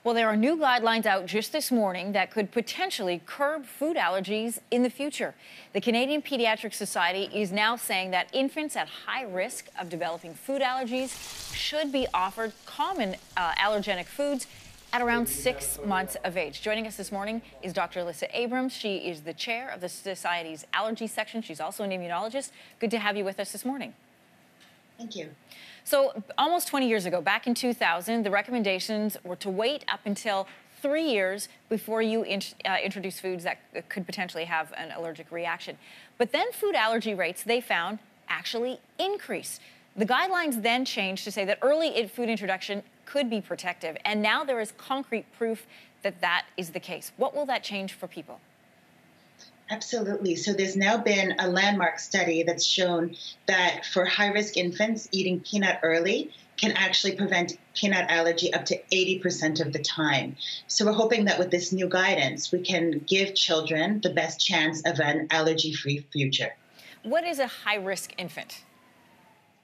Well, there are new guidelines out just this morning that could potentially curb food allergies in the future. The Canadian Pediatric Society is now saying that infants at high risk of developing food allergies should be offered common allergenic foods at around 6 months of age. Joining us this morning is Dr. Alyssa Abrams. She is the chair of the Society's allergy section. She's also an immunologist. Good to have you with us this morning. Thank you. So almost 20 years ago, back in 2000, the recommendations were to wait up until 3 years before you introduce foods that could potentially have an allergic reaction. But then food allergy rates, they found, actually increase. The guidelines then changed to say that early food introduction could be protective, and now there is concrete proof that that is the case. What will that change for people? Absolutely. So there's now been a landmark study that's shown that for high-risk infants, eating peanut early can actually prevent peanut allergy up to 80% of the time. So we're hoping that with this new guidance, we can give children the best chance of an allergy-free future. What is a high-risk infant?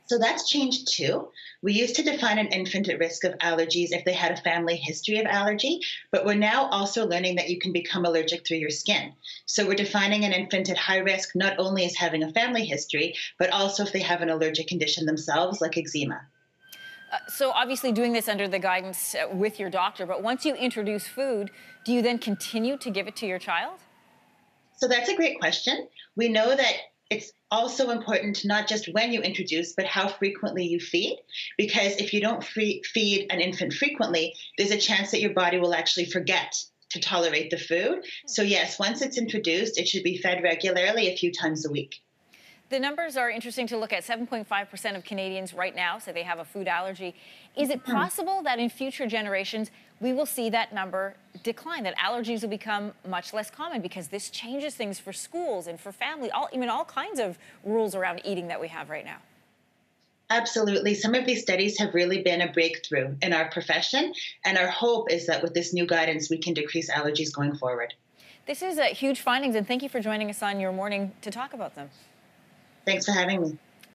So that's changed too. We used to define an infant at risk of allergies if they had a family history of allergy, but we're now also learning that you can become allergic through your skin. So we're defining an infant at high risk not only as having a family history, but also if they have an allergic condition themselves, like eczema. So obviously doing this under the guidance with your doctor, but once you introduce food, do you then continue to give it to your child? So that's a great question. We know that it's also important not just when you introduce, but how frequently you feed. Because if you don't feed an infant frequently, there's a chance that your body will actually forget to tolerate the food. So yes, once it's introduced, it should be fed regularly a few times a week. The numbers are interesting to look at. 7.5% of Canadians right now say they have a food allergy. Is it possible that in future generations we will see that number decline, that allergies will become much less common because this changes things for schools and for family, all kinds of rules around eating that we have right now? Absolutely. Some of these studies have really been a breakthrough in our profession, and our hope is that with this new guidance, we can decrease allergies going forward. This is huge findings, and thank you for joining us on Your Morning to talk about them. Thanks for having me.